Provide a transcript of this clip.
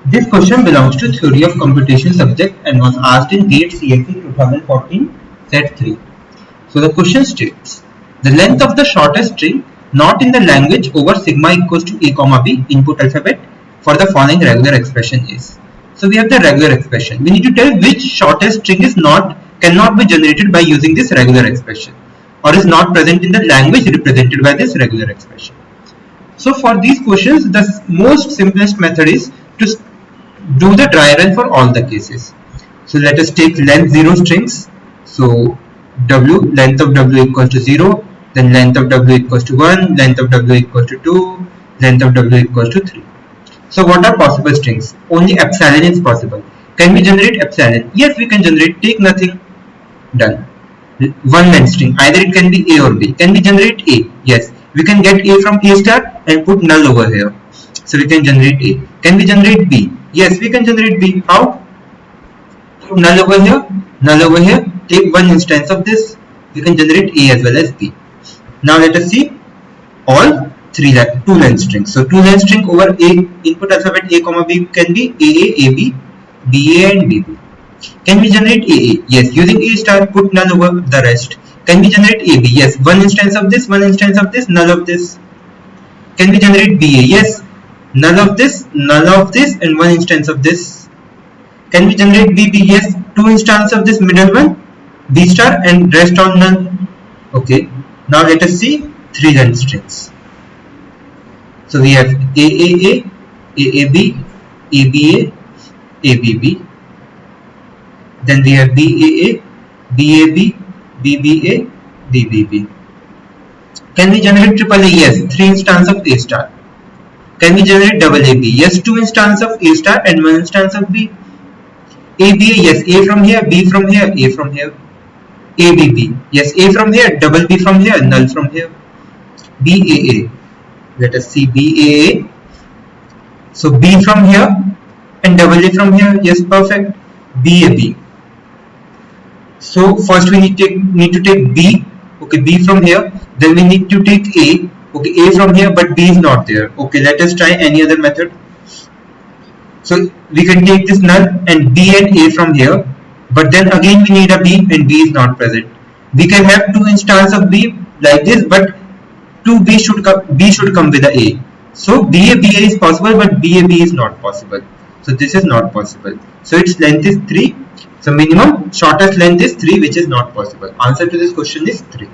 This question belongs to Theory of Computation subject and was asked in GATE CSE 2014 Set 3. So the question states, the length of the shortest string not in the language over sigma equals to a comma b input alphabet for the following regular expression is. So we have the regular expression. We need to tell which shortest string is cannot be generated by using this regular expression or is not present in the language represented by this regular expression. So for these questions, the most simplest method is to do the dry run for all the cases. So let us take length 0 strings. So length of w equals to 0, then length of w equals to 1, length of w equals to 2, length of w equals to 3. So what are possible strings? Only epsilon is possible. Can we generate epsilon? Yes, we can generate. Take nothing. Done. One length string. Either it can be A or B. Can we generate A? Yes. We can get A from A star and put null over here. So we can generate A. Can we generate B? Yes, we can generate B. How? Put null over here, null over here. Take one instance of this. We can generate A as well as B. Now let us see all two length strings. So two length string over A input alphabet A comma B can be AA, AB, BA and BB. Can we generate AA? Yes, using A star, put null over the rest. Can we generate AB? Yes, one instance of this, null of this. Can we generate BA? Yes, null of this, and one instance of this. Can we generate BB? Yes, two instances of this middle one, B star and rest on null. Okay, now let us see three length strings. So we have AAA, AAB, ABA, ABB. Then we have BAA, BAB, BBA, BBB. Can we generate triple A? Yes, three instances of A star. Can we generate double AB? Yes, two instances of A star and one instance of B. ABA, yes, A from here, B from here, A from here. ABB, yes, A from here, double B from here, null from here. BAA, let us see BAA. So B from here and double A from here, yes, perfect. BAB. So first we need to take B, okay, B from here. Then we need to take A, okay, A from here, but B is not there. Okay, let us try any other method. So we can take this null and B and A from here, but then again we need a B and B is not present. We can have two instances of B like this, but B should come with a A. So BA is possible, but BAB is not possible. So this is not possible. So its length is 3. So minimum shortest length is 3, which is not possible. Answer to this question is 3.